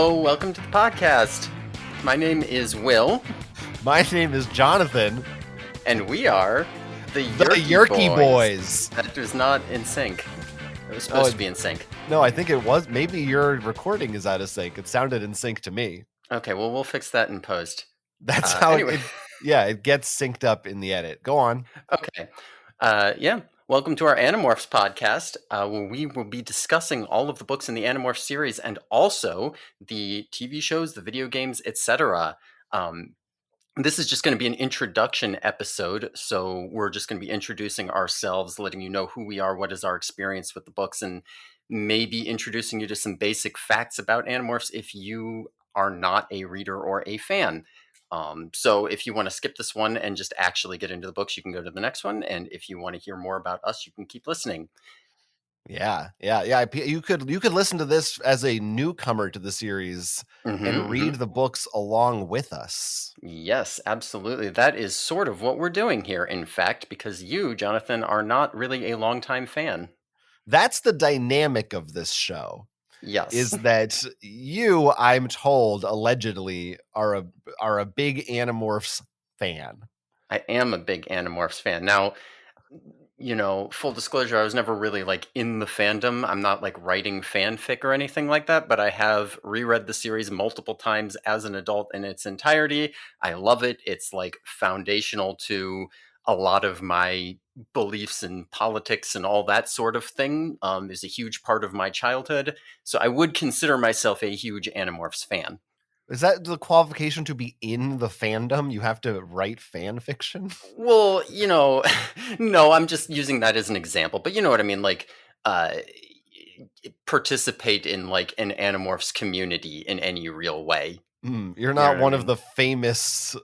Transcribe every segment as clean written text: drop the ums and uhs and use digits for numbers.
Hello, welcome to the podcast. My name is Will, My name is Jonathan. and we are the The Yeerky Yeerky Boys. That was not in sync. It was supposed to be in sync. No, I think it was. Maybe your recording is out of sync. It sounded in sync to me. Okay, well, we'll fix that in post. That's how anyway. it gets synced up in the edit. Go on. Okay. Welcome to our Animorphs podcast, where we will be discussing all of the books in the Animorphs series and also the TV shows, the video games, etc. This is just going to be an introduction episode, so we're just going to be introducing ourselves, letting you know who we are, what is our experience with the books, and maybe introducing you to some basic facts about Animorphs if you are not a reader or a fan. So if you want to skip this one and just actually get into the books, you can go to the next one. And if you want to hear more about us, you can keep listening. Yeah. You could listen to this as a newcomer to the series and read the books along with us. Yes, absolutely. That is sort of what we're doing here, in fact, because you, Jonathan, are not really a longtime fan. That's the dynamic of this show. Yes. Is that you, I'm told, allegedly are a big Animorphs fan. I am a big Animorphs fan. Now, full disclosure, I was never really in the fandom. I'm not writing fanfic or anything like that, but I have reread the series multiple times as an adult in its entirety. I love it. It's foundational to a lot of my beliefs in politics and all that sort of thing. Is a huge part of my childhood. So I would consider myself a huge Animorphs fan. Is that the qualification to be in the fandom? You have to write fan fiction? Well, no, I'm just using that as an example, but you know what I mean? Participate in an Animorphs community in any real way. You're not one of the famous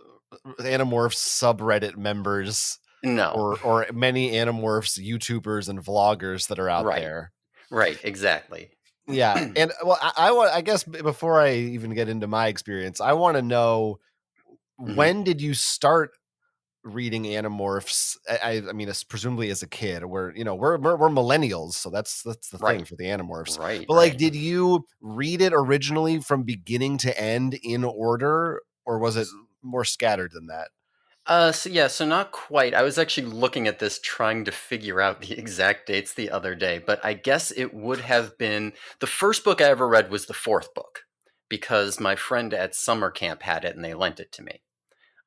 Animorphs subreddit members. No. Or many Animorphs YouTubers and vloggers that are out there. Right, exactly. Yeah. And well, I guess before I even get into my experience, I want to know when did you start reading Animorphs? I mean, presumably as a kid. We're millennials, so that's the thing for the Animorphs. Right. But did you read it originally from beginning to end in order, or was it more scattered than that? So not quite. I was actually looking at this trying to figure out the exact dates the other day, but I guess it would have been the first book I ever read was the fourth book because my friend at summer camp had it and they lent it to me.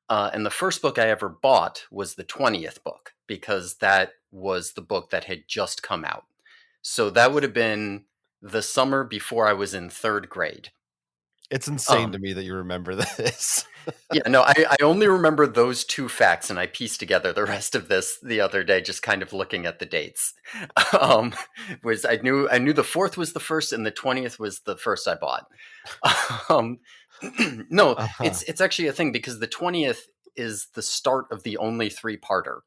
And the first book I ever bought was the 20th book because that was the book that had just come out. So that would have been the summer before I was in third grade. It's insane to me that you remember this. Yeah, no, I only remember those two facts, and I pieced together the rest of this the other day, just kind of looking at the dates. I knew the fourth was the first, and the 20th was the first I bought. No, it's actually a thing because the 20th is the start of the only three-parter.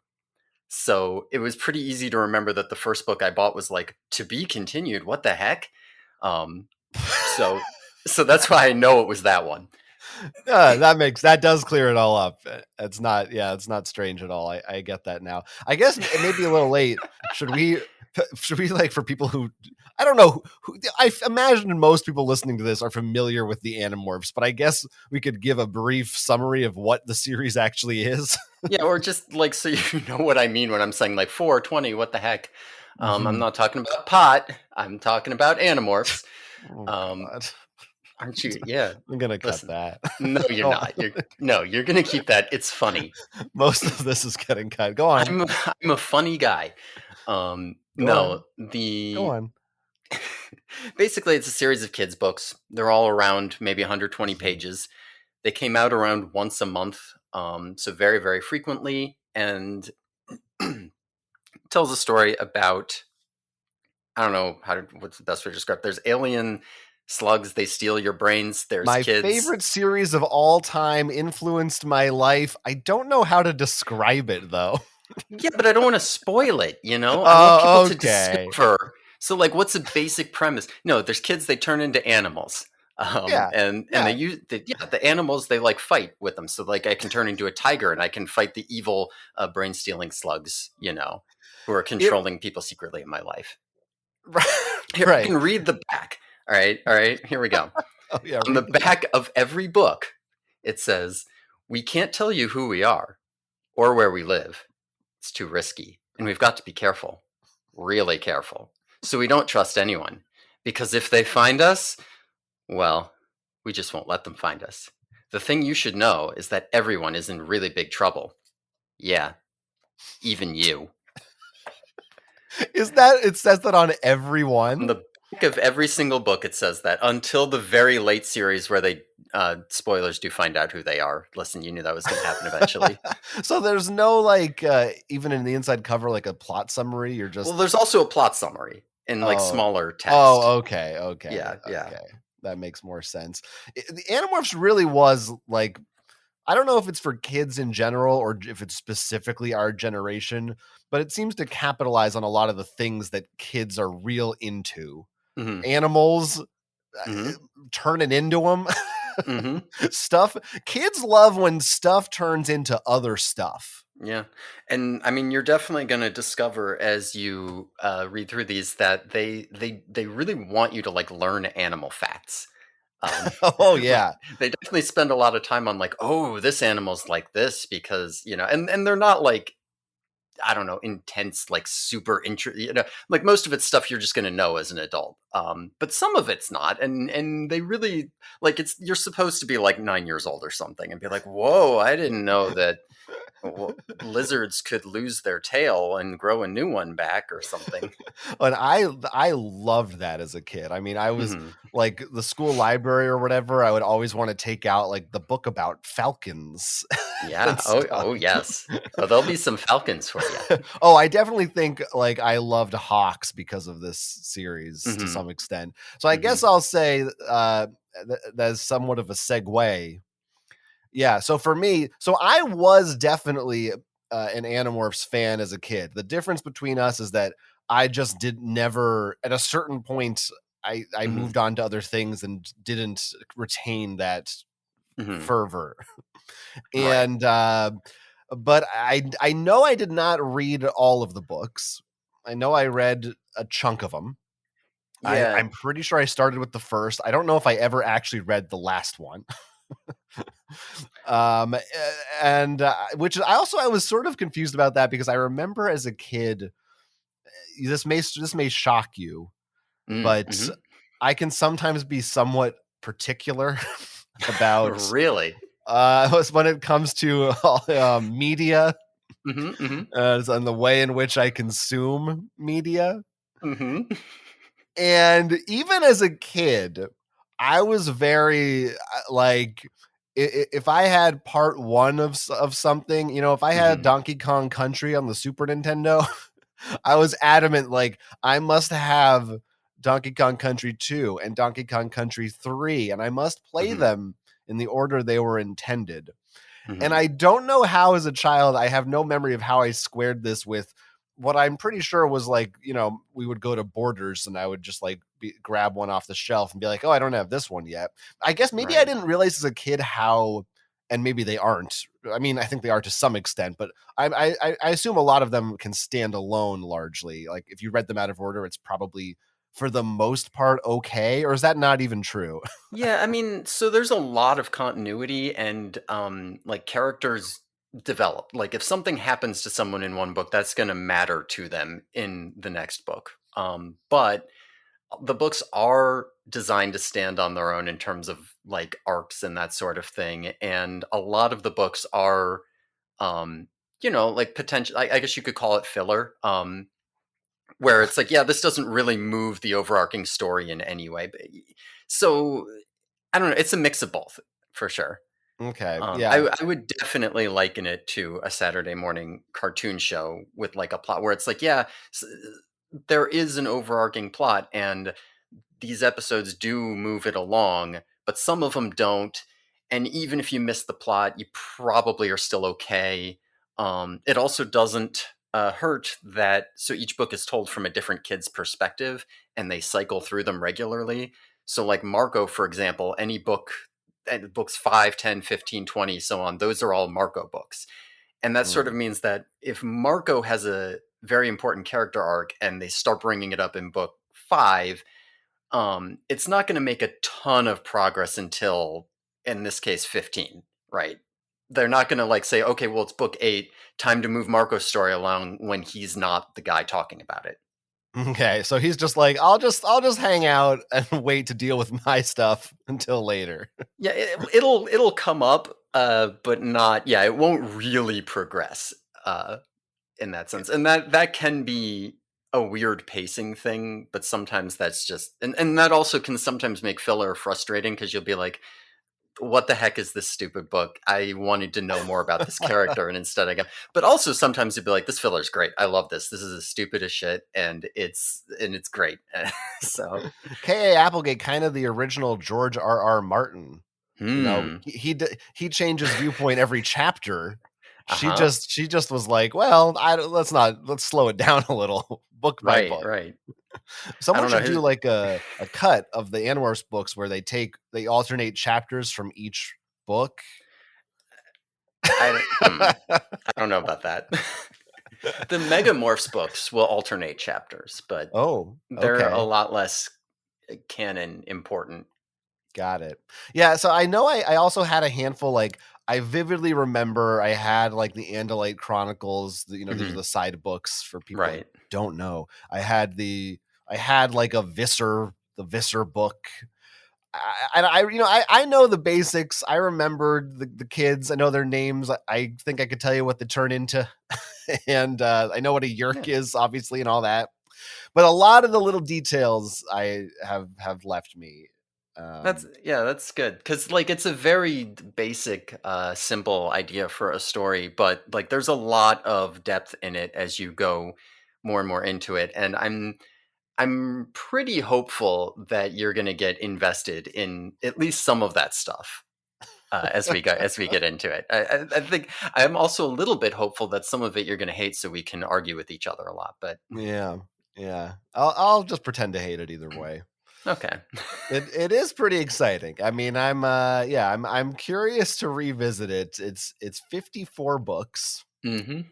So it was pretty easy to remember that the first book I bought was to be continued. What the heck? So that's why I know it was that one. That does clear it all up. It's not strange at all. I get that now. I guess it may be a little late. Should we for people who I don't know who I imagine most people listening to this are familiar with the Animorphs, but I guess we could give a brief summary of what the series actually is. Yeah, or just so you know what I mean when I'm saying 420, what the heck? I'm not talking about pot. I'm talking about Animorphs. Oh, God. Aren't you? Yeah. I'm going to cut that. No, you're not. You're going to keep that. It's funny. Most of this is getting cut. Go on. I'm a funny guy. Go on. Basically, it's a series of kids' books. They're all around maybe 120 pages. They came out around once a month, so very, very frequently, and tells a story about, I don't know what's the best way to describe it. There's alien slugs, they steal your brains. There's my kids. Favorite series of all time, influenced my life. I don't know how to describe it though. Yeah, but I don't want to spoil it, I want people to discover. So what's the basic premise? No, there's kids, they turn into animals. And they use the animals, they fight with them. So I can turn into a tiger and I can fight the evil brain stealing slugs, who are controlling people secretly in my life. Here, I can read the back. All right, here we go. Oh yeah, On the read the back of every book, it says, "We can't tell you who we are or where we live. It's too risky, and we've got to be careful, really careful. So we don't trust anyone, because if they find us, well, we just won't let them find us. The thing you should know is that everyone is in really big trouble. Yeah, even you." Is that it says that on every On one? the back of every single book, it says that until the very late series where they, spoilers, do find out who they are. Listen, you knew that was going to happen eventually. So there's no like even in the inside cover like a plot summary. You're Well, just there's also a plot summary in like oh smaller text. okay. Yeah, yeah. That makes more sense. The Animorphs really was like I don't know if it's for kids in general or if it's specifically our generation, but it seems to capitalize on a lot of the things that kids are real into. Hmm. Animals, Hmm. turning into them, Hmm. stuff. Kids love when stuff turns into other stuff. Yeah, and I mean, you're definitely going to discover as you read through these that they really want you to like learn animal facts. Um, Oh like yeah. they definitely spend a lot of time on like, oh, this animal's like this because and they're not like, I don't know, intense, like super like most of it's stuff you're just going to know as an adult. But some of it's not. And they really like you're supposed to be like 9 years old or something and be like, whoa, I didn't know that lizards could lose their tail and grow a new one back or something. And I loved that as a kid. I mean, I was Hmm. like the school library or whatever, I would always want to take out like the book about falcons and Yeah. Oh, stuff. oh, yes. Oh, there'll be some falcons for you. Oh, I definitely think like I loved hawks because of this series to Hmm. some extent. So I Hmm. guess I'll say that's somewhat of a segue. Yeah. So for me, so I was definitely an Animorphs fan as a kid. The difference between us is that I just did never at a certain point. I Hmm. moved on to other things and didn't retain that Hmm. fervor. Right. And but I know I did not read all of the books. I know I read a chunk of them. Yeah. I'm pretty sure I started with the first. I don't know if I ever actually read the last one. um and which I was sort of confused about that because I remember as a kid this may shock you, but Mm-hmm. I can sometimes be somewhat particular about Really. when it comes to media Hmm. Hmm. and the way in which I consume media. Hmm. And even as a kid, I was very like if I had part one of something, if I had Hmm. Donkey Kong Country on the Super Nintendo, I was adamant like I must have Donkey Kong Country 2 and Donkey Kong Country 3 and I must play Hmm. them in the order they were intended. And Hmm. I don't know how, as a child, I have no memory of how I squared this with what I'm pretty sure was like, we would go to Borders and I would just like grab one off the shelf and be like, oh, I don't have this one yet. I guess maybe I Right. didn't realize as a kid how, and maybe they aren't. I mean, I think they are to some extent, but I assume a lot of them can stand alone largely. Like if you read them out of order, it's probably for the most part okay. Or is that not even true? Yeah, I mean, so there's a lot of continuity and like characters develop. Like if something happens to someone in one book, that's going to matter to them in the next book. But the books are designed to stand on their own in terms of like arcs and that sort of thing. And a lot of the books are like potential, I guess you could call it filler. Where it's like, yeah, this doesn't really move the overarching story in any way. But, so I don't know. It's a mix of both for sure. Okay. I, Yeah. I would definitely liken it to a Saturday morning cartoon show with like a plot where it's like, yeah, there is an overarching plot and these episodes do move it along, but some of them don't. And even if you miss the plot, you probably are still okay. It also doesn't hurt that so each book is told from a different kid's perspective and they cycle through them regularly. So, like Marco, for example, any book, books 5, 10, 15, 20, so on, those are all Marco books. And that sort of Mm. means that if Marco has a very important character arc and they start bringing it up in book 5, it's not going to make a ton of progress until, in this case, 15, right? They're not going to like say, okay, well, it's book 8, time to move Marco's story along when he's not the guy talking about it. Okay, so he's just like, I'll just hang out and wait to deal with my stuff until later. Yeah, it'll come up, but not. Yeah, it won't really progress in that sense, and that can be a weird pacing thing. But sometimes that's just, and that also can sometimes make filler frustrating because you'll be like, what the heck is this stupid book? I wanted to know more about this character, and instead I got. But also sometimes you'd be like, this filler's great. I love this. This is as stupid as shit, and it's great. So, K.A. Applegate, kind of the original George R.R. Martin. You know, hmm, he changes viewpoint every chapter. uh She huh, just was like, well, let's slow it down a little, book by right, book. right. I Someone don't know should do who. like a cut of the Animorphs books where they alternate chapters from each book. I don't know about that. The Megamorphs books will alternate chapters, but Oh, they're a okay. lot less canon important. Got it. Yeah, so I know I also had a handful, like, I vividly remember I had, like, the Andalite Chronicles, these are Hmm. the side books for people that Right. don't know. I had, like, the Visser book. I know the basics. I remembered the kids. I know their names. I think I could tell you what they turn into, and, I know what a Yeah. Yeerk is, obviously, and all that. But a lot of the little details I have left me. That's, Um yeah, that's good because like it's a very basic, simple idea for a story, but like there's a lot of depth in it as you go more and more into it, and I'm pretty hopeful that you're going to get invested in at least some of that stuff. As we get into it, I think I'm also a little bit hopeful that some of it you're going to hate, so we can argue with each other a lot. But Yeah, yeah. I'll just pretend to hate it either way. okay. It is pretty exciting. I mean, I'm curious to revisit it. It's 54 books. Hmm.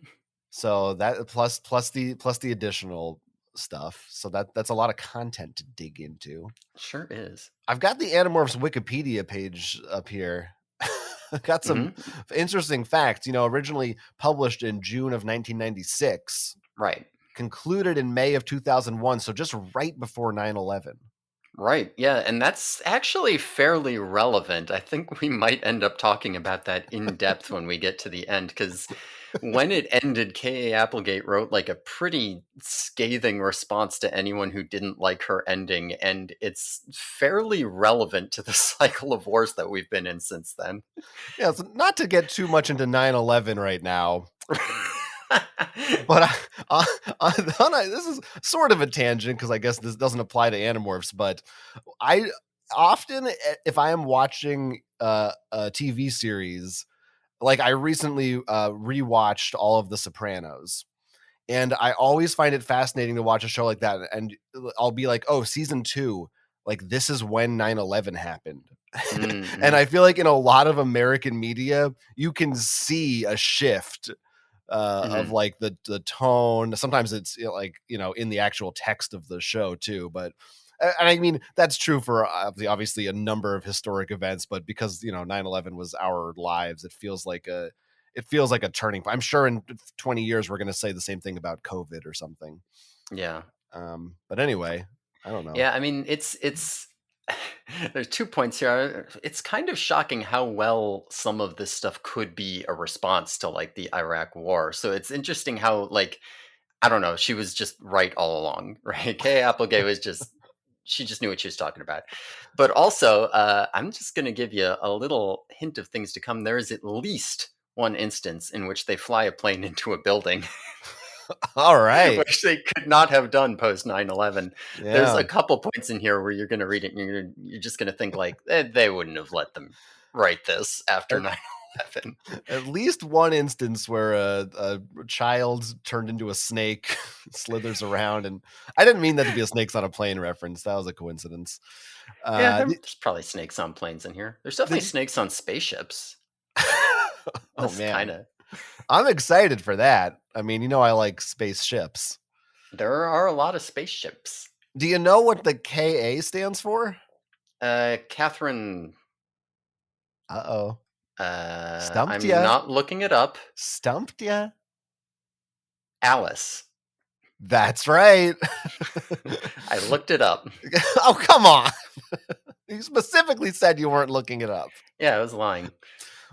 So that plus the additional stuff. So that's a lot of content to dig into. Sure is. I've got the Animorphs Wikipedia page up here. I've got some Hmm. interesting facts. Originally published in June of 1996, Right. concluded in May of 2001, so just right before 9/11. Right. Yeah. And that's actually fairly relevant. I think we might end up talking about that in depth when we get to the end, because when it ended, K.A. Applegate wrote like a pretty scathing response to anyone who didn't like her ending. And it's fairly relevant to the cycle of wars that we've been in since then. Yeah, so not to get too much into 9/11 right now, but this is sort of a tangent because I guess this doesn't apply to Animorphs, but I often, if I am watching a TV series, like I recently rewatched all of The Sopranos. And I always find it fascinating to watch a show like that. And I'll be like, oh, season 2, like this is when 9/11 happened. And Mm-hmm. I feel like in a lot of American media, you can see a shift of Hmm. like the tone. Sometimes it's in the actual text of the show too. But and I mean that's true for obviously a number of historic events. But because 9/11 was our lives, it feels like a turning point. I'm sure in 20 years we're going to say the same thing about COVID or something. Yeah. But anyway, I don't know. Yeah, I mean, it's there's 2 points here. It's kind of shocking how well some of this stuff could be a response to like the Iraq war. So it's interesting how like I don't know, she was just right all along, right? Kay Applegate was just she just knew what she was talking about. But also, I'm just going to give you a little hint of things to come. There is at least one instance in which they fly a plane into a building All right. which they could not have done post 9/11. There's Yeah. a couple points in here where you're going to read it and you're just going to think like they wouldn't have let them write this after At, 9/11. at least one instance where a child turned into a snake slithers around. And I didn't mean that to be a snakes on a plane reference. That was a coincidence. Yeah, Uh, did, there's probably snakes on planes in here. There's definitely did you? snakes on spaceships. Oh, That's kind man. of I'm excited for that. I mean, I like spaceships. there are a lot of spaceships. Do you know what the KA stands for? Catherine. Uh-oh. Stumped I'm ya. not looking it up. Stumped ya. Alice. That's right. I looked it up. Oh, come on. You specifically said you weren't looking it up. Yeah, I was lying.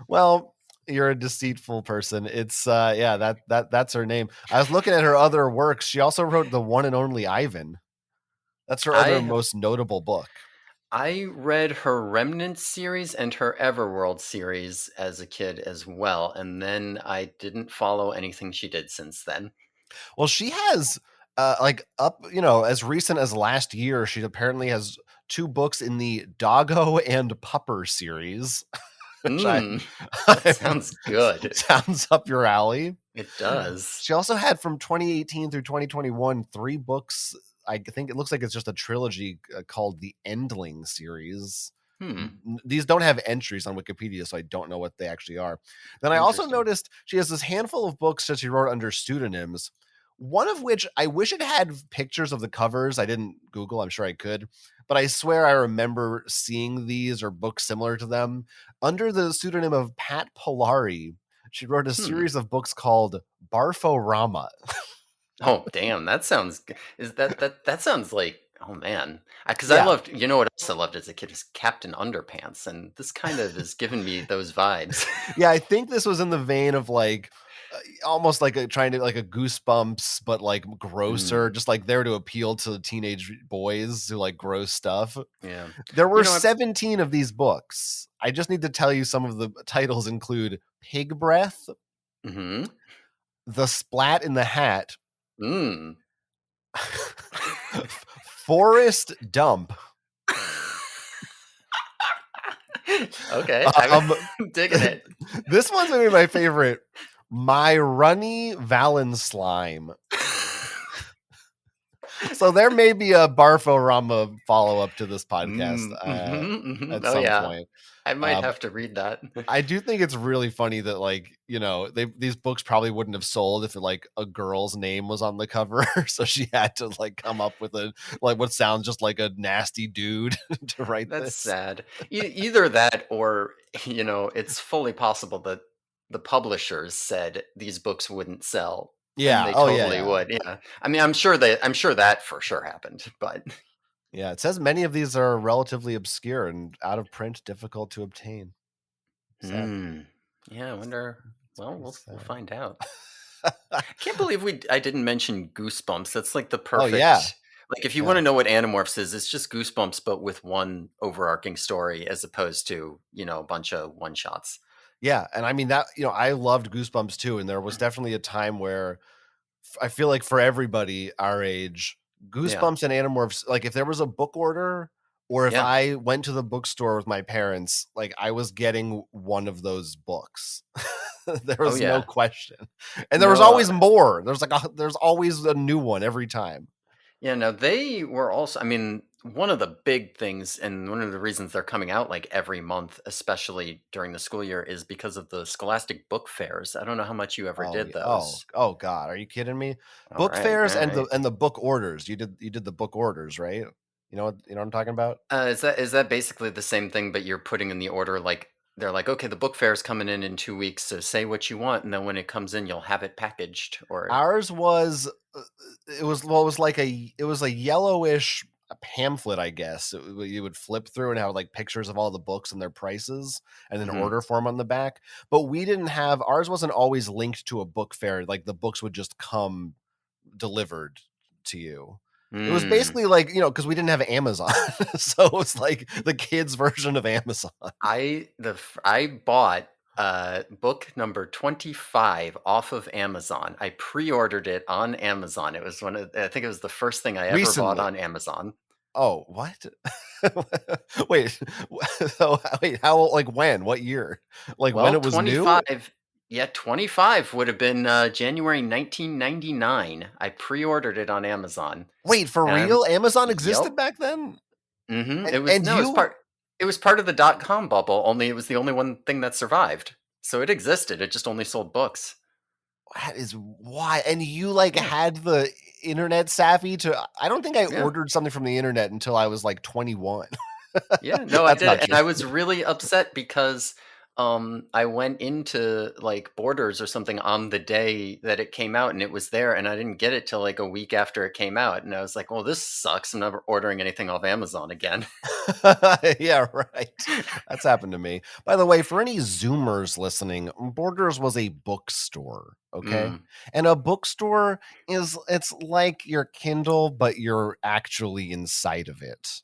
Well, you're a deceitful person. It's yeah, that's her name. I was looking at her other works. She also wrote The One and Only Ivan. That's her other I most notable book. I read her Remnant series and her Everworld series as a kid as well, and then I didn't follow anything she did since then. Well, she has like up, as recent as last year, she apparently has 2 books in the Doggo and Pupper series, which That I sounds good. sounds up your alley. It does. She also had from 2018 through 2021 3 books. I think it looks like it's just a trilogy called the Endling series. These don't have entries on Wikipedia, so I don't know what they actually are. Then I also Interesting. noticed she has this handful of books that she wrote under pseudonyms. One of which I wish it had pictures of the covers. I didn't Google, I'm sure I could, but I swear I remember seeing these or books similar to them under the pseudonym of Pat Polari. She wrote a series of books called Barforama. Oh, damn! That sounds. Is that sounds like? Oh man, because I Yeah. loved. You know what else I loved as a kid was Captain Underpants, and this kind of is giving me those vibes. Yeah, I think this was in the vein of like almost like trying to like a Goosebumps, but like grosser, just like there to appeal to teenage boys who like gross stuff. Yeah, There you were know. 17 of these books. I just need to tell you some of the titles include Pig Breath, Mm-hmm. The Splat in the Hat, Mm. Forest Dump. Okay, I'm Um, digging it. this one's gonna be my favorite. My Runny Valen Slime. So there may be a Barforama follow up to this podcast at Oh some yeah, point. I might have to read that. I do think it's really funny that like these books probably wouldn't have sold if like a girl's name was on the cover, so she had to like come up with a like what sounds just like a nasty dude to write That's this. sad. Either that, or it's fully possible that the publishers said these books wouldn't sell, and Yeah. they Oh yeah. totally Yeah. would. Yeah, I mean, I'm sure that for sure happened, but Yeah. It says many of these are relatively obscure and out of print, difficult to obtain. Sad. Yeah, I wonder. It's Well, pretty we'll sad. find out. I can't believe I didn't mention Goosebumps. That's like the Oh yeah. perfect. Like, if you want Yeah. to know what Animorphs is, it's just Goosebumps, but with one overarching story, as opposed to a bunch of one shots. Yeah. And I mean that, I loved Goosebumps too. And there was definitely a time where I feel like for everybody our age, Yeah, Goosebumps and Animorphs, like if there was a book order or if yeah. I went to the bookstore with my parents, like I was getting one of those books. There Oh was no yeah. question. And there was No. always more. There's always a new one every time. Yeah. No. They were also. I mean, one of the big things, and one of the reasons they're coming out like every month, especially during the school year, is because of the Scholastic Book Fairs. I don't know how much you ever Oh, did yeah. Oh, those. oh God. Are you kidding me? All Book right. fairs All and right. the book orders. You did the book orders, right? You know what I'm talking about? Is that basically the same thing, but you're putting in the order like they're like, okay, the book fair's coming in 2 weeks, so say what you want, and then when it comes in, you'll have it packaged. Or Ours was it was a yellowish pamphlet, I guess. You would flip through and have like pictures of all the books and their prices and an Mhm. order form on the back. But we didn't have ours wasn't always linked to a book fair. Like the books would just come delivered to you. It was Mm. basically like, because we didn't have Amazon. So it was like the kids' version of Amazon. I bought book number 25 off of Amazon. I pre-ordered it on Amazon. It was I think it was the first thing I ever bought Recently. on Amazon. Oh, what? Wait, so wait, how like when? What year? Like when Well, it was new? 25, yeah, 25 would have been January 1999. I pre-ordered it on Amazon. Wait, for Um, real? Amazon yep. existed back then? It was And no, you it was part of the dot-com bubble, only it was the only one thing that survived. So it existed. It just only sold books. That is why. And you like Yeah, had the internet savvy to. I don't think I yeah. ordered something from the internet until I was like 21. Yeah, no, I That's did, not and true. I was really upset because I went into like Borders or something on the day that it came out, and it was there, and I didn't get it till like a week after it came out, and I was like, "Well, this sucks. I'm never ordering anything off Amazon again." Yeah, right. That's happened to me. By the way, for any Zoomers listening, Borders was a bookstore, okay? Mm, And a bookstore it's like your Kindle, but you're actually inside of it.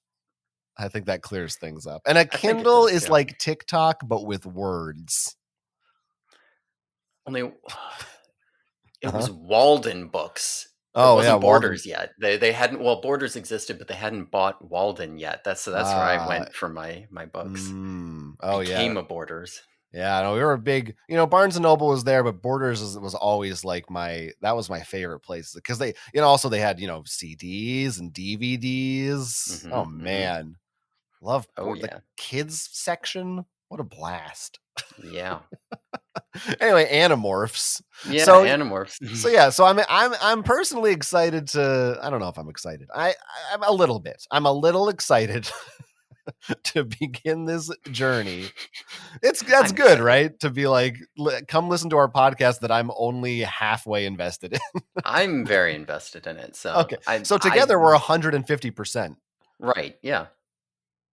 I think that clears things up. And a I think it Kindle does is too. like TikTok, but with words. Only it Uh-huh. was Walden Books. It Oh yeah, wasn't Walden. Borders yet. They hadn't. Well, Borders existed, but they hadn't bought Walden yet. That's where I Ah, went for my books. oh yeah. Became a Borders. Yeah, no, we were a big, Barnes and Noble was there, but Borders was always like that was my favorite place because they, also they had, CDs and DVDs. Oh Hmm. man, love Oh the yeah, kids section. What a blast. yeah, Anyway, Animorphs. yeah. So Animorphs. yeah, so I'm personally excited to. I don't know if I'm excited. I'm a little bit. I'm a little excited to begin this journey. That's I'm good, excited. right? To be like, come listen to our podcast that I'm only halfway invested in." I'm very invested in it. So Okay, I so I together we're 150%. right, yeah.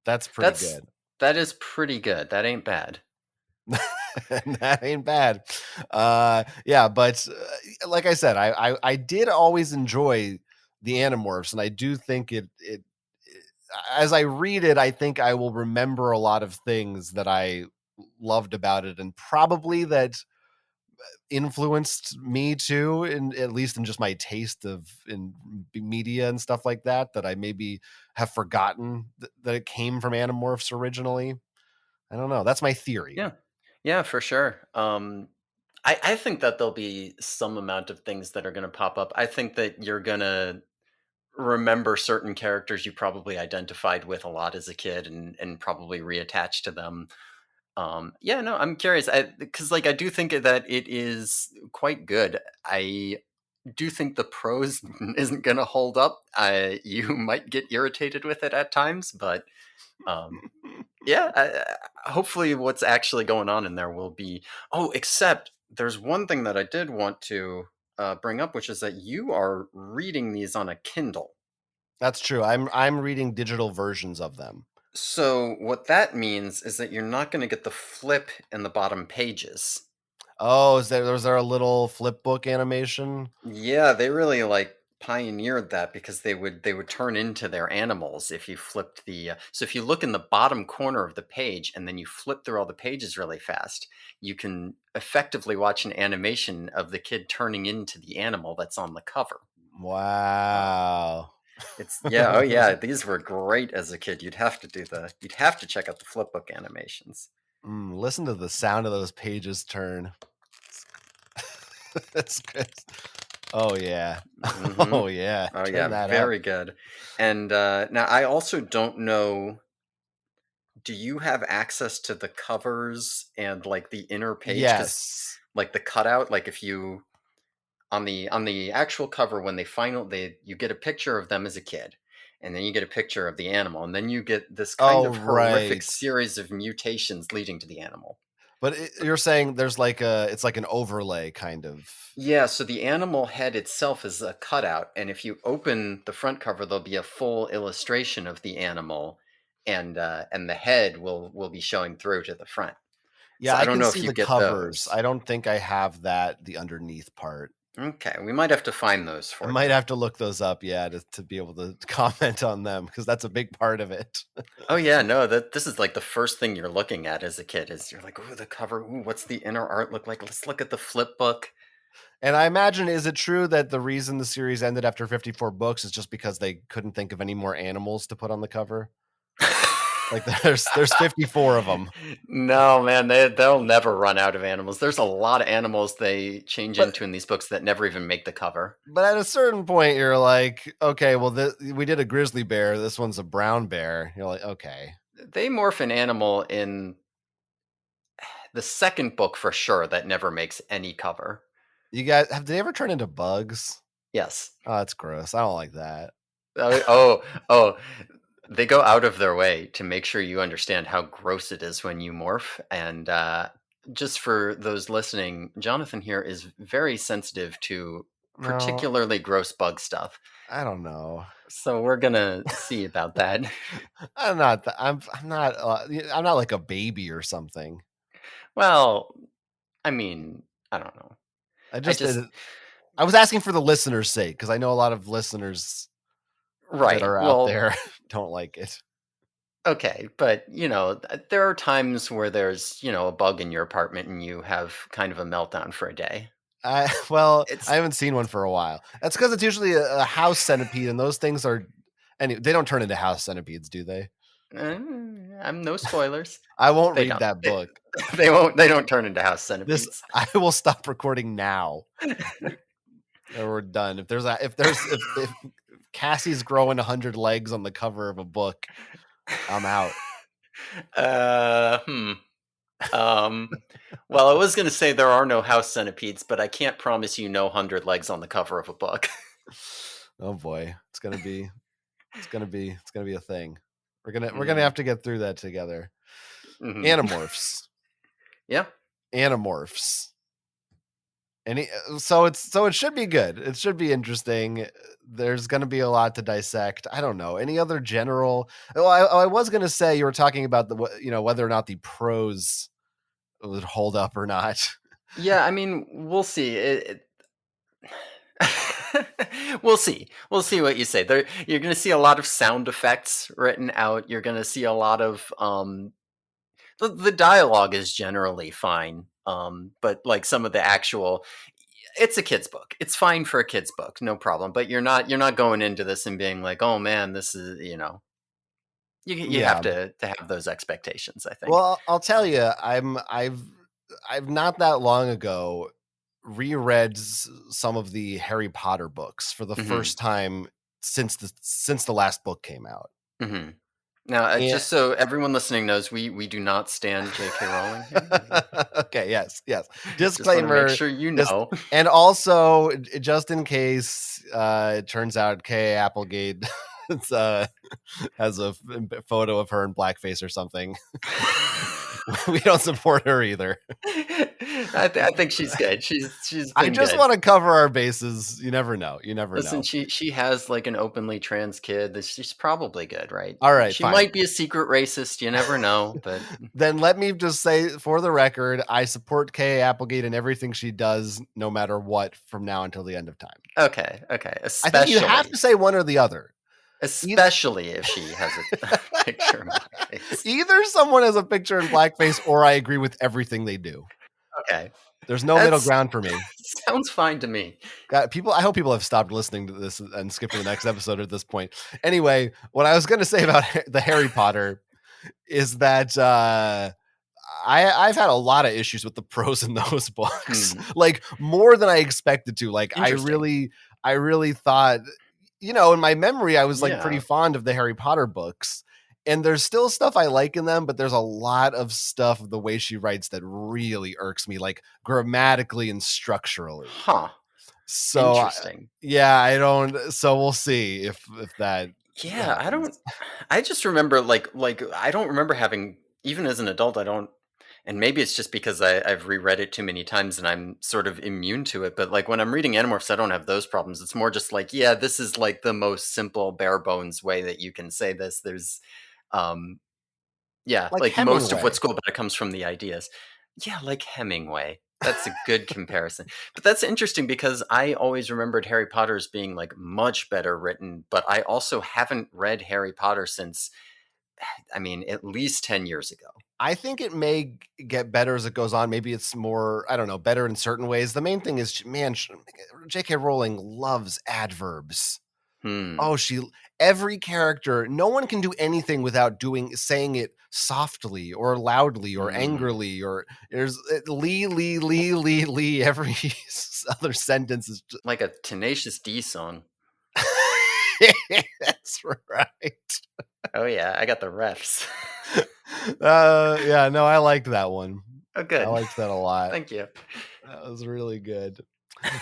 That's pretty That's good. that is pretty good. That ain't bad. And that ain't bad. Yeah, but like I said, I did always enjoy the Animorphs, and I do think it as I read it, I think I will remember a lot of things that I loved about it, and probably that influenced me too, in at least in just my taste of in media and stuff like that. That I maybe have forgotten that it came from Animorphs originally. I don't know. That's my theory. Yeah. Yeah, for sure. I think that there'll be some amount of things that are gonna pop up. I think that you're gonna remember certain characters you probably identified with a lot as a kid and probably reattach to them. Yeah, no, I'm curious. Because like I do think that it is quite good. I do think the prose isn't going to hold up. You might get irritated with it at times, but um, yeah, hopefully what's actually going on in there will be. Oh, except there's one thing that I did want to bring up, which is that you are reading these on a Kindle. That's true. I'm reading digital versions of them. So what that means is that you're not going to get the flip in the bottom pages. Oh, was there a little flip book animation? Yeah, they really like pioneered that because they would turn into their animals if you flipped the so if you look in the bottom corner of the page and then you flip through all the pages really fast, you can effectively watch an animation of the kid turning into the animal that's on the cover. Um, Wow. it's yeah, oh yeah, these were great as a kid. You'd have to check out the flipbook animations. Listen to the sound of those pages turn. That's good. Oh yeah. Hmm. Oh yeah. Oh yeah, Turn that up. very good. And now I also don't know. Do you have access to the covers and like the inner page? Because Yes. like the cutout, like if you on the actual cover when they you get a picture of them as a kid, and then you get a picture of the animal, and then you get this kind Oh of horrific right. series of mutations leading to the animal. But you're saying there's like it's like an overlay kind of. Yeah, so the animal head itself is a cutout, and if you open the front cover, there'll be a full illustration of the animal, and the head will be showing through to the front. Yeah, So I I don't can know if see you the get covers. those. I don't think I have the underneath part. Okay, we might have to find those I for might you. have to look those up, yeah, to be able to comment on them because that's a big part of it. Oh yeah, no, that this is like the first thing you're looking at as a kid is you're like, ooh, the cover, ooh, what's the inner art look like? Let's look at the flip book. And I imagine, is it true that the reason the series ended after 54 books is just because they couldn't think of any more animals to put on the cover? Like there's 54 of them. No, man, they'll never run out of animals. There's a lot of animals they change But into in these books that never even make the cover. at a certain point you're like, okay, well we did a grizzly bear, this one's a brown bear. You're like, okay. They morph an animal in the second book for sure that never makes any cover. You guys have they ever turned into bugs? Yes. Oh, that's gross. I don't like that. Oh, they go out of their way to make sure you understand how gross it is when you morph. And just for those listening, Jonathan here is very sensitive to No, particularly gross bug stuff. I don't know. So we're gonna see about that. I'm not. I'm not. I'm not like a baby or something. Well, I mean, I don't know. I I just did. just I was asking for the listeners' sake because I know a lot of listeners that right. are out Well, there don't like it. okay, but there are times where there's a bug in your apartment and you have kind of a meltdown for a day. I It's haven't seen one for a while. That's because it's usually a house centipede, and those things are. They don't turn into house centipedes, do they? I'm no spoilers. I won't They read don't. that book. They won't. They don't turn into house This centipedes. I will stop recording now. We're done. If Cassie's growing 100 legs on the cover of a book, I'm out. Uh, hmm. Well, I was going to say there are no house centipedes, but I can't promise you no 100 legs on the cover of a book. Oh boy, it's gonna be a thing. We're gonna have to get through that together. Mm-hmm. Animorphs, Yeah. Animorphs. So it should be good. It should be interesting. There's going to be a lot to dissect. I don't know. Any other general? I was going to say you were talking about whether or not the prose would hold up or not. Yeah. I mean, we'll see. We'll see. We'll see what you say. You're going to see a lot of sound effects written out. You're going to see a lot of the dialogue is generally fine. But like some of the actual, it's a kid's book. It's fine for a kid's book, no problem. But you're not going into this and being like, oh man, this is you have Yeah. to have those expectations. I think. Well, I'll tell you, I've not that long ago reread some of the Harry Potter books for the Hmm. first time since the last book came out. Hmm. Now, And just so everyone listening knows, we do not stand J.K. Rowling here. okay, yes. Just want to make Disclaimer. sure you Just know. and also just in case it turns out Kay Applegate has a photo of her in blackface or something. We don't support her either. I think she's good. She's I been just good. want to cover our bases. You never know. You never Listen, know. she has like an openly trans kid. She's probably good, right? All right, She fine. might be a secret racist. You never know, but Then let me just say for the record, I support Kay Applegate in everything she does, no matter what, from now until the end of time. okay. I think you have to say one or the other. Especially if she has a picture in blackface. Either someone has a picture in blackface or I agree with everything they do. Okay, There's no middle that's ground for me. sounds fine to me. I hope people have stopped listening to this and skipped to the next episode at this point. Anyway, what I was going to say about the Harry Potter is that I've had a lot of issues with the prose in those books, like more than I expected to. Like Interesting. I really thought, in my memory, I was like pretty Yeah. fond of the Harry Potter books. And there's still stuff I like in them, but there's a lot of stuff the way she writes that really irks me, like grammatically and structurally. Huh. So Interesting. yeah, I don't. So we'll see if that Yeah, I don't. happens. I just remember like I don't remember having even as an adult. I don't, and maybe it's just because I've reread it too many times and I'm sort of immune to it. But like when I'm reading Animorphs, I don't have those problems. It's more just like, yeah, this is like the most simple, bare bones way that you can say this. There's, um, yeah, Like like most of what's Hemingway. cool about it comes from the ideas. Yeah, like Hemingway. That's a good comparison. But that's interesting because I always remembered Harry Potter as being like much better written, but I also haven't read Harry Potter since, I mean, at least 10 years ago. I think it may get better as it goes on. Maybe it's more, I don't know, better in certain ways. The main thing is, man, J.K. Rowling loves adverbs. Hmm. Oh, every character, no one can do anything without saying it softly or loudly or Hmm. angrily or there's Lee. Every other sentence is just, Like a Tenacious D song. that's right. Oh, yeah, I got the refs. Yeah, no, I liked that one. Oh, I good. liked that a lot. Thank you. That was really good.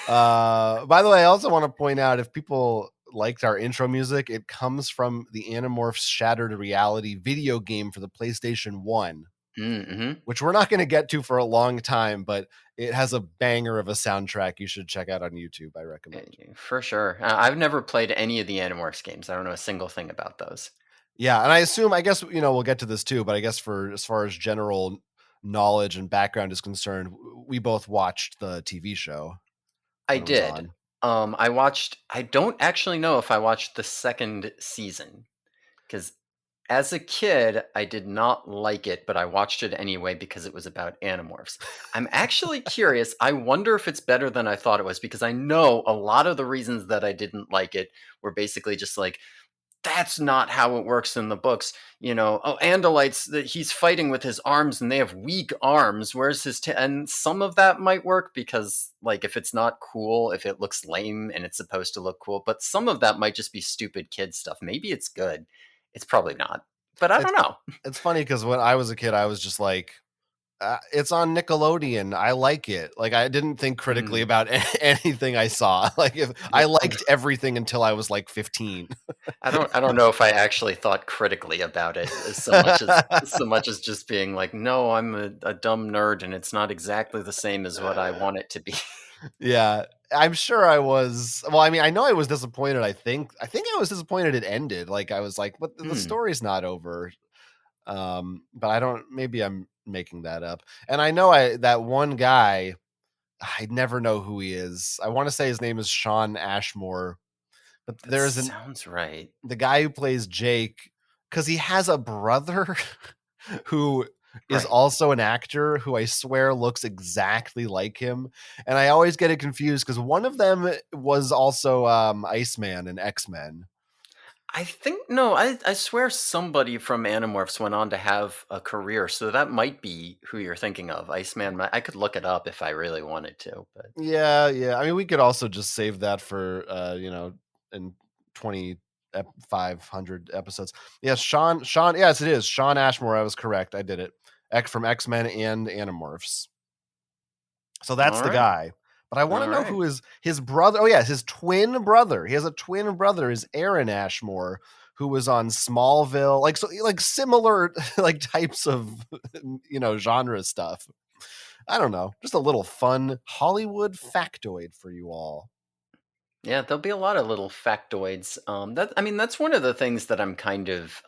By the way, I also want to point out if people liked our intro music, it comes from the Animorphs Shattered Reality video game for the PlayStation 1, Mm-hmm. which we're not going to get to for a long time, but it has a banger of a soundtrack you should check out on YouTube, I recommend. For sure. I've never played any of the Animorphs games. I don't know a single thing about those. Yeah, and I assume, I guess, we'll get to this too, but I guess for as far as general knowledge and background is concerned, we both watched the TV show I when it was did. on. I don't actually know if I watched the second season because as a kid, I did not like it, but I watched it anyway because it was about Animorphs. I'm actually curious. I wonder if it's better than I thought it was because I know a lot of the reasons that I didn't like it were basically just like, that's not how it works in the books. Oh, Andalites, that he's fighting with his arms and they have weak arms. Where's his and some of that might work because, like, if it's not cool, if it looks lame and it's supposed to look cool, but some of that might just be stupid kid stuff. Maybe it's good. It's probably not, but I It's don't know. it's funny because when I was a kid, I was just like, it's on Nickelodeon. I like it. Like, I didn't think critically Mm. about anything I saw. Like, if I Yeah. liked everything until I was like 15. I don't know if I actually thought critically about it as so much as just being like, no, I'm a dumb nerd and it's not exactly the same as what I want it to be. Yeah, I'm sure I was. Well, I mean, I know I was disappointed. I think I was disappointed it ended. Like, I was like, but the Hmm. story's not over. But I don't. Maybe I'm making that up. And I know I that one guy. I never know who he is. I want to say his name is Sean Ashmore, but That there's sounds right. the guy who plays Jake, because he has a brother who is Right. also an actor who I swear looks exactly like him. And I always get it confused because one of them was also Iceman in X-Men. I think no, I swear somebody from Animorphs went on to have a career, so that might be who you're thinking of. Iceman. I could look it up if I really wanted to, but Yeah, yeah. I mean, we could also just save that for in 20 500 episodes. Yes, Sean, yes, it is. Sean Ashmore, I was correct. I did it. X from X-Men and Animorphs. So that's all the right, guy. But I want to all know right. who is his brother. Oh, yeah, his twin brother. He has a twin brother, is Aaron Ashmore, who was on Smallville, like so like similar like types of genre stuff. I don't know. Just a little fun Hollywood factoid for you all. Yeah, there'll be a lot of little factoids. That's one of the things that I'm kind of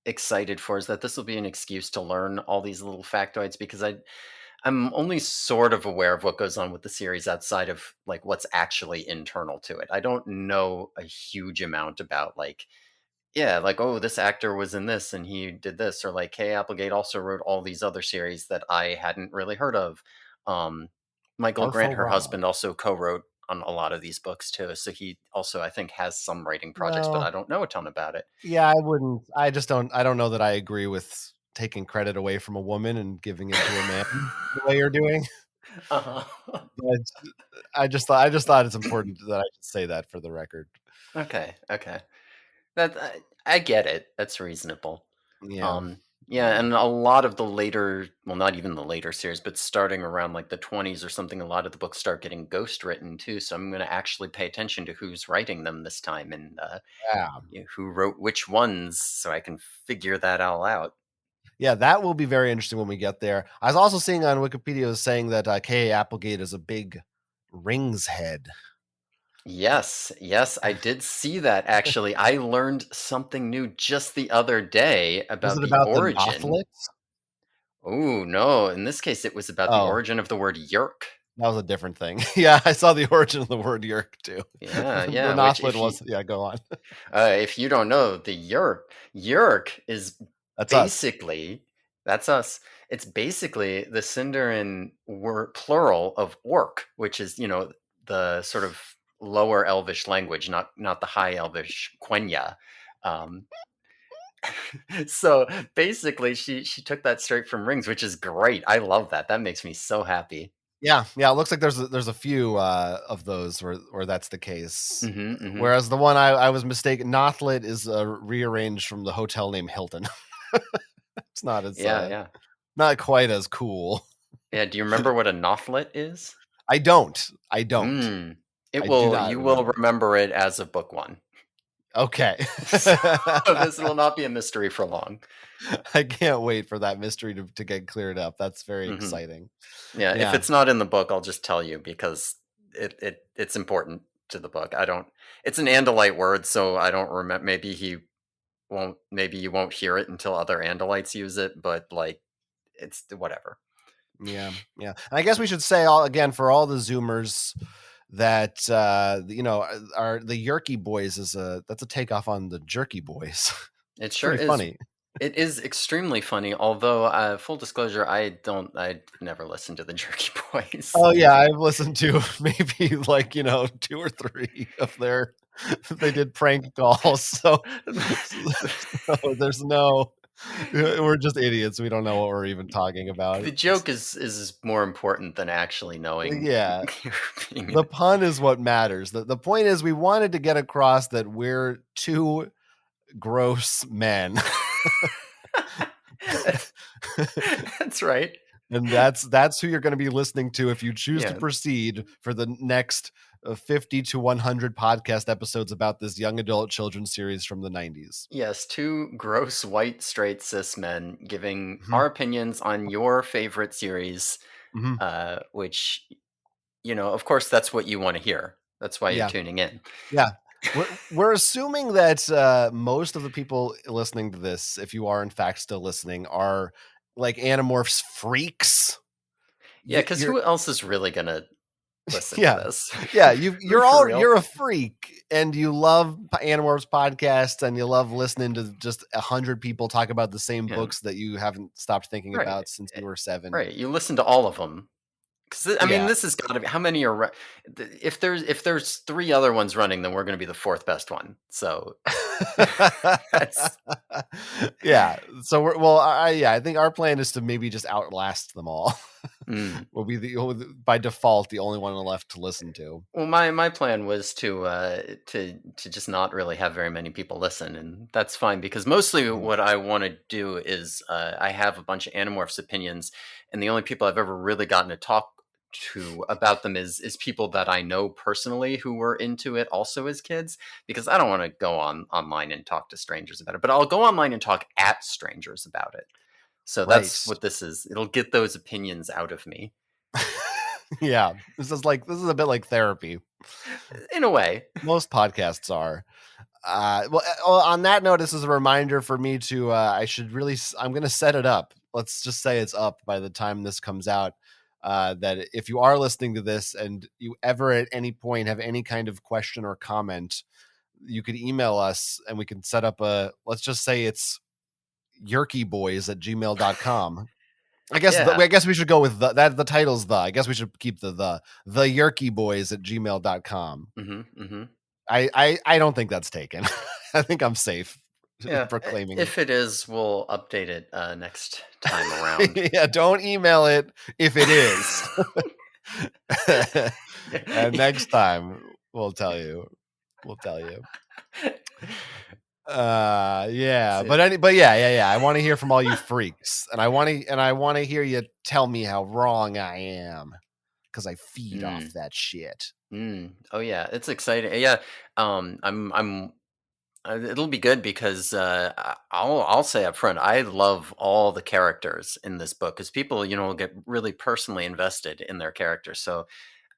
excited for is that this will be an excuse to learn all these little factoids because I'm only sort of aware of what goes on with the series outside of like what's actually internal to it. I don't know a huge amount about like, yeah, like, oh, this actor was in this and he did this, or like Kay Applegate also wrote all these other series that I hadn't really heard of. Um, Michael Grant, Arthur her Robb. husband, also co-wrote on a lot of these books too, so he also I think has some writing projects, but I Well, don't know a ton about it. yeah, I wouldn't. I don't know that I agree with taking credit away from a woman and giving it to a man the way you're doing. Uh-huh. But I just thought it's important that I should say that for the record. Okay, okay. That I get it. That's reasonable. Yeah. Um, yeah, Yeah. and a lot of the later, well, not even the later series, but starting around like the 20s or something, a lot of the books start getting ghost written too. So I'm going to actually pay attention to who's writing them this time and Yeah. who wrote which ones, so I can figure that all out. Yeah, that will be very interesting when we get there. I was also seeing on Wikipedia saying that K.A. Applegate is a big Rings head. Yes, yes, I did see that actually. I learned something new just the other day Was about it the about the origin. Nothlets? Oh, no, in this case, it was about the Oh, origin of the word yerk. that was a different thing. Yeah, I saw the origin of the word yerk too. Yeah, The yeah, which Nothlit was, yeah, go on. if you don't know, the Yerk is That's us. basically that's us. It's basically the Sindarin word plural of orc, which is the sort of lower Elvish language, not the high Elvish Quenya. Um, so basically, she took that straight from Rings, which is great. I love that. That makes me so happy. Yeah, yeah, it looks like there's a few, of those where that's the case. Hmm, hmm. Whereas the one I was mistaken, Nothlit is, rearranged from the hotel name Hilton. It's not as, Yeah, yeah, not quite as cool. yeah. Do you remember what a nothlet is? I don't. I It do will. not You will remember. remember it as of book 1. Okay. So this will not be a mystery for long. I can't wait for that mystery to get cleared up. That's very Hmm. exciting. Yeah, if Yeah. it's not in the book, I'll just tell you because it's important to the book. I don't. It's an Andalite word, so I don't remember. Maybe he won't. Maybe you won't hear it until other Andalites use it. But like, it's whatever. Yeah. Yeah. And I guess we should say all again for all the Zoomers that are the Yeerky Boys that's a takeoff on the Jerky Boys. It It's sure pretty is. funny. It is extremely funny. Although, full disclosure, I don't. I never listened to the Jerky Boys. Oh yeah, I've listened to maybe like, 2 or 3 of their they did prank calls. So there's no we're just idiots. We don't know what we're even talking about. The joke is more important than actually knowing Yeah, you're being the pun is what matters. The point is we wanted to get across that we're 2 gross men. That's right. And that's who you're gonna be listening to if you choose to Yeah. proceed for the next 50 to 100 podcast episodes about this young adult children's series from the 90s. Yes, 2 gross white straight cis men giving Mhm, our opinions on your favorite series, mhm. which, of course, that's what you want to hear. That's why you're Yeah, tuning in. yeah. We're assuming that, most of the people listening to this, if you are in fact still listening, are, like, Animorphs freaks. Yeah, You because you're who else is really gonna listen to Yeah. this? Yeah, For real. you're a freak, and you love Animorphs podcasts, and you love listening to just 100 people talk about the same Yeah, books that you haven't stopped thinking right. about since you were 7. Right. You listen to all of them. 'Cause I mean, Yeah. this has gotta be how many are if there's 3 other ones running, then we're gonna be the 4th best one. So, that's Yeah, so I think our plan is to maybe just outlast them all. mm. We'll be by default, the only one left to listen to. Well, my plan was to just not really have very many people listen, and that's fine because mostly Mhm. what I wanna do is, I have a bunch of Animorphs opinions, and the only people I've ever really gotten to talk to about them is people that I know personally who were into it also as kids, because I don't wanna go online and talk to strangers about it, but I'll go online and talk at strangers about it. So Right. that's what this is. It'll get those opinions out of me. Yeah, this is a bit like therapy. In a way. Most podcasts are. On that note, this is a reminder for me to I should really I'm going to set it up. Let's just say it's up by the time this comes out. That if you are listening to this and you ever at any point have any kind of question or comment, you could email us and we can set up let's just say it's yeerkyboys@gmail.com. Yeah. I guess we should go with the title's I guess we should keep the yeerkyboys@gmail.com. Mhm, mhm. I don't think that's taken. I think I'm safe Yeah, proclaiming. if it is, we'll update it, next time around. Yeah, don't email it if it is. And next time we'll tell you. We'll tell you. Yeah, So but yeah. I want to hear from all you freaks, and I want to hear you tell me how wrong I am because I feed off mm, that shit. oh, yeah, it's exciting. Yeah, I'm it'll be good because, I'll say up front, I love all the characters in this book because people, get really personally invested in their characters, so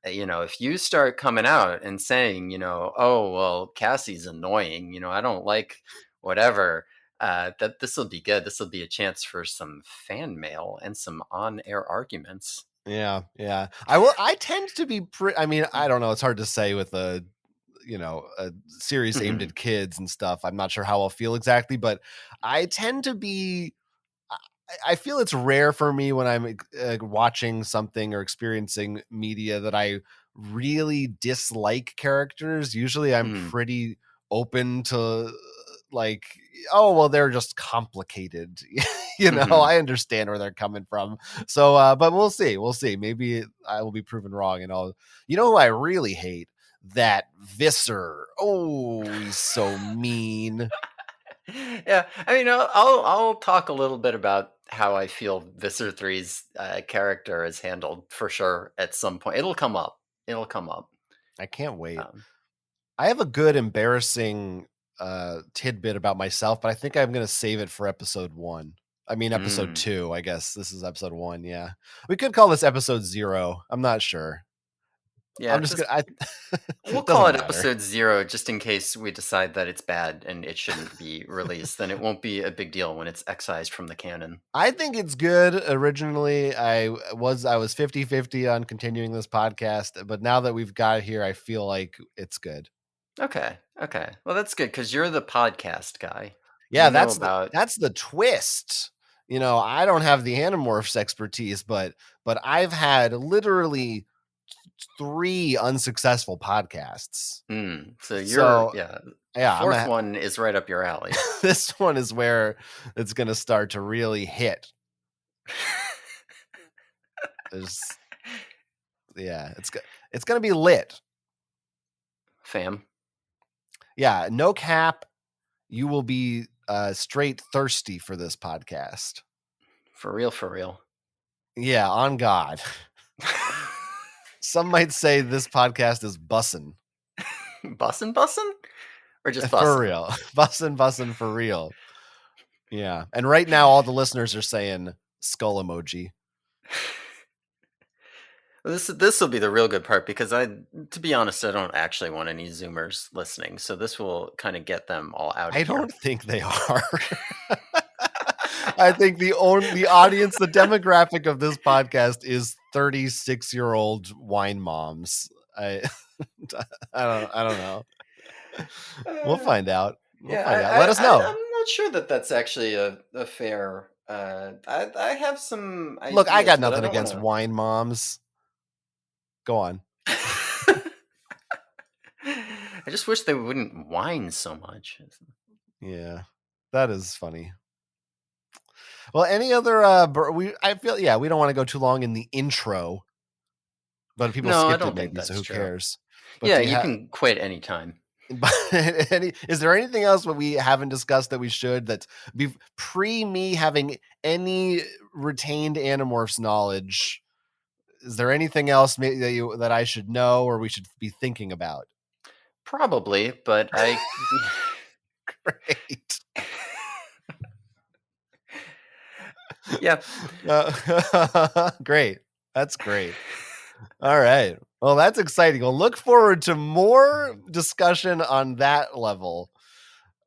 if you start coming out and saying, oh, well, Cassie's annoying, I don't like whatever, that this will be good. This will be a chance for some fan mail and some on air arguments. Yeah, yeah. I tend to be I mean, I don't know, it's hard to say with a series aimed Hmm. at kids and stuff. I'm not sure how I'll feel exactly, but I tend to be I feel it's rare for me when I'm watching something or experiencing media that I really dislike characters. Usually I'm Hmm. pretty open to like, oh, well, they're just complicated. Hmm. I understand where they're coming from. So, but we'll see. We'll see. Maybe I will be proven wrong and who I really hate? That Visser. Oh, he's so mean. Yeah, I mean, I'll talk a little bit about how I feel Visser 3's character is handled for sure at some point. It'll come up. It'll come up. I can't wait. Um, I have a good embarrassing tidbit about myself, but I think I'm going to save it for episode 1. I mean, episode 2, I guess. This is episode 1, yeah. We could call this episode 0. I'm not sure. yeah, I'm just going to... we'll It call doesn't it matter. episode 0 just in case we decide that it's bad and it shouldn't be released. Then it won't be a big deal when it's excised from the canon. I think it's good. Originally, I was 50-50 on continuing this podcast, but now that we've got it here, I feel like it's good. Okay. Well, that's good because you're the podcast guy. Yeah, You know that's the twist. I don't have the Animorphs expertise, but I've had literally 3 unsuccessful podcasts. So So the fourth one is right up your alley. This one is where it's going to start to really hit. It's going to be lit. Fam. Yeah, no cap. You will be straight thirsty for this podcast. For real. Yeah, on God. Some might say this podcast is bussin'. Bussin'? Or just bussin'? For real. Bussin' for real. Yeah. And right now, all the listeners are saying skull emoji. This will be the real good part because to be honest, I don't actually want any Zoomers listening. So this will kind of get them all out of here. I don't think they are. I think the audience, the demographic of this podcast is 36-year-old wine moms. I don't know. We'll find out. Let us know. I'm not sure that that's actually a fair. I have some ideas. Look, I got nothing against wine moms. Go on. I just wish they wouldn't whine so much. Yeah, that is funny. Well, any other? I feel we don't want to go too long in the intro, but people skipped it maybe, so who cares? But yeah, you can quit anytime. Is there anything else that we haven't discussed that we should? That's pre me having any retained Animorphs knowledge. Is there anything else that I should know or we should be thinking about? Probably, but I. Great. Yeah. Great. That's great. All right. Well, that's exciting. We'll look forward to more discussion on that level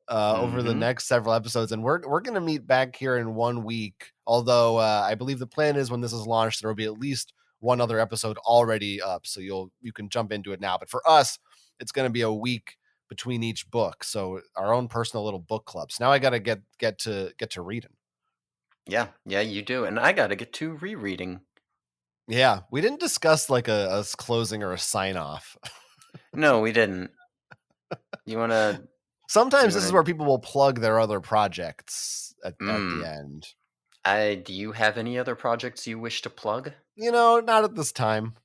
over the next several episodes. And we're going to meet back here in 1 week. Although I believe the plan is when this is launched, there will be at least one other episode already up. So you can jump into it now. But for us, it's going to be a week between each book. So our own personal little book clubs. Now I got to get to reading. Yeah, you do. And I got to get to rereading. Yeah, we didn't discuss like a closing or a sign off. No, we didn't. You want to? Sometimes this is where people will plug their other projects at the end. Do you have any other projects you wish to plug? Not at this time.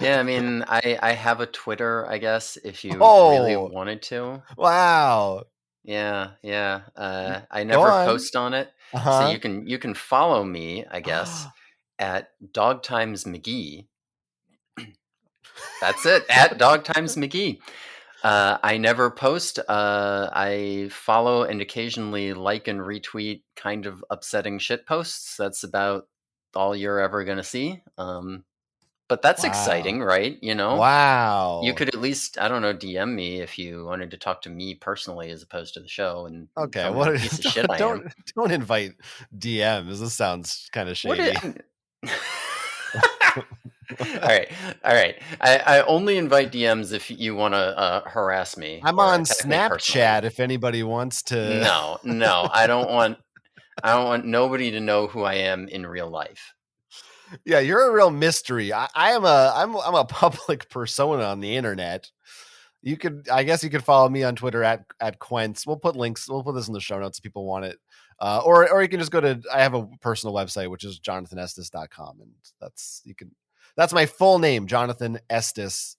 Yeah, I mean, I have a Twitter, I guess, if you really wanted to. Wow. Yeah. I never post on it, so you can follow me, I guess, at Dog Times McGee. That's it, at Dog Times McGee. I never post. I follow and occasionally like and retweet kind of upsetting shit posts. That's about all you're ever going to see. But that's exciting, right? Wow. You could at least, I don't know, DM me if you wanted to talk to me personally as opposed to the show. And okay, what a piece of shit I am. Don't invite DMs. This sounds kind of shady. All right. I only invite DMs if you want to harass me. I'm on Snapchat if anybody wants to. No, I don't want nobody to know who I am in real life. Yeah, you're a real mystery. I'm a public persona on the internet. I guess you could follow me on Twitter at Quentz. We'll put links. We'll put this in the show notes if people want it. Or you can just go to, I have a personal website, which is jonathanestis.com. And that's my full name, Jonathan Estis.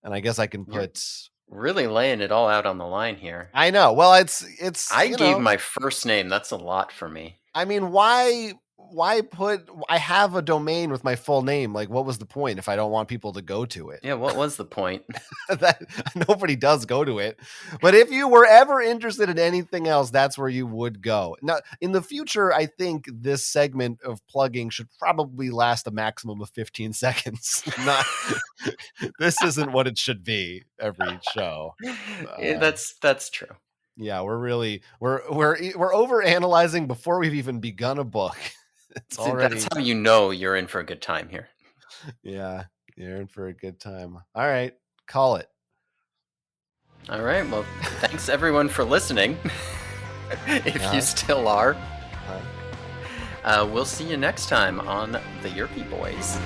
And I guess I can put. You're really laying it all out on the line here. I know. Well, it's, I gave my first name. That's a lot for me. I mean, why put? I have a domain with my full name. Like, what was the point if I don't want people to go to it? Yeah, what was the point? That nobody does go to it. But if you were ever interested in anything else, that's where you would go. Now, in the future, I think this segment of plugging should probably last a maximum of 15 seconds. Not this isn't what it should be every show. Yeah, that's true. Yeah, we're over analyzing before we've even begun a book. It's See, already that's how you know you're in for a good time here. yeah, you're in for a good time. All right, call it. All right. Well, thanks everyone for listening. If you still are. We'll see you next time on the Yeerky Boys.